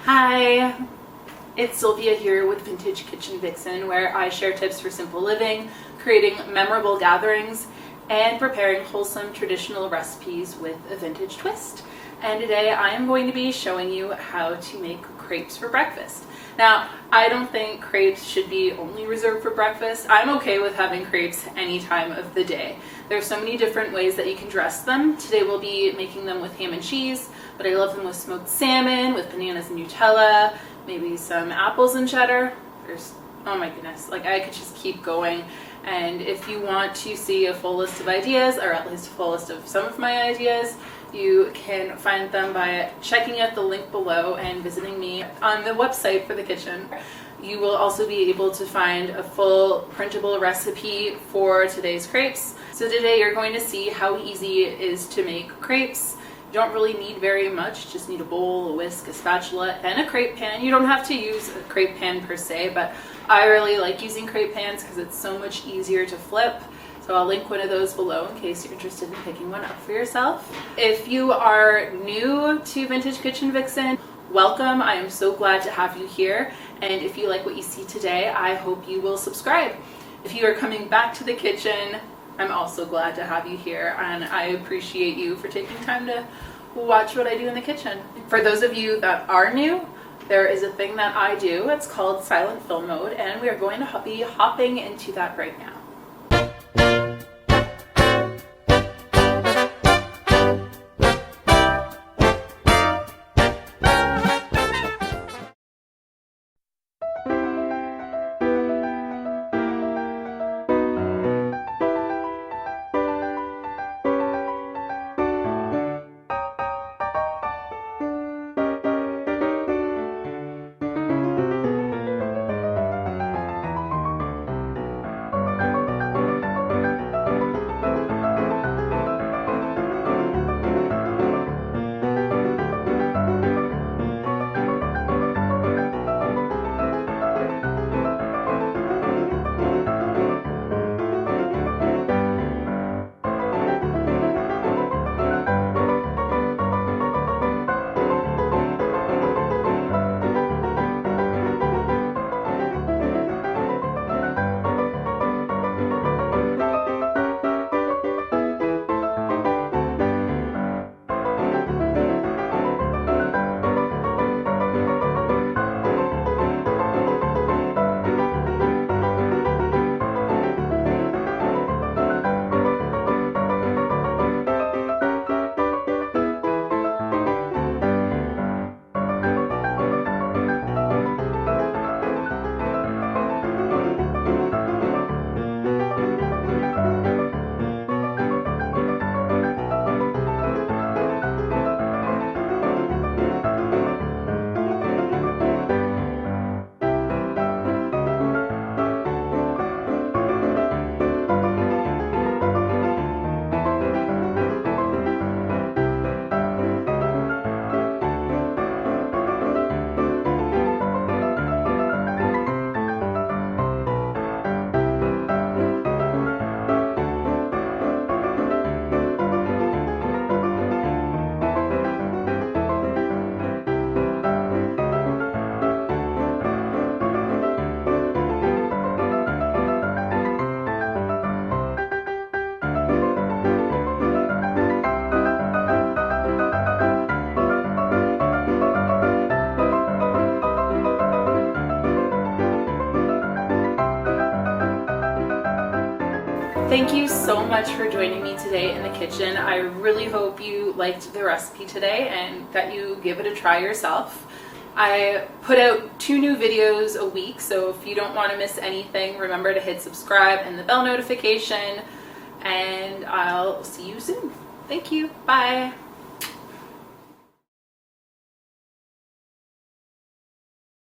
Hi, it's Sylvia here with Vintage Kitchen Vixen, where I share tips for simple living, creating memorable gatherings, and preparing wholesome traditional recipes with a vintage twist. And today I am going to be showing you how to make crepes for breakfast. Now, I don't think crepes should be only reserved for breakfast. I'm okay with having crepes any time of the day. There's so many different ways that you can dress them. Today we'll be making them with ham and cheese, but I love them with smoked salmon, with bananas and Nutella, maybe some apples and cheddar. Oh my goodness, like I could just keep going. And if you want to see a full list of ideas, or at least a full list of some of my ideas, you can find them by checking out the link below and visiting me on the website for the kitchen. You will also be able to find a full printable recipe for today's crepes. So today you're going to see how easy it is to make crepes. You don't really need very much, just need a bowl, a whisk, a spatula, and a crepe pan. You don't have to use a crepe pan per se, but I really like using crepe pans because it's so much easier to flip. So I'll link one of those below in case you're interested in picking one up for yourself. If you are new to Vintage Kitchen Vixen, welcome. I am so glad to have you here. And if you like what you see today, I hope you will subscribe. If you are coming back to the kitchen, I'm also glad to have you here, and I appreciate you for taking time to watch what I do in the kitchen. For those of you that are new, there is a thing that I do. It's called silent film mode, and we are going to be hopping into that right now. Thank you so much for joining me today in the kitchen. I really hope you liked the recipe today and that you give it a try yourself. I put out 2 new videos a week, so if you don't want to miss anything, remember to hit subscribe and the bell notification, and I'll see you soon. Thank you. Bye.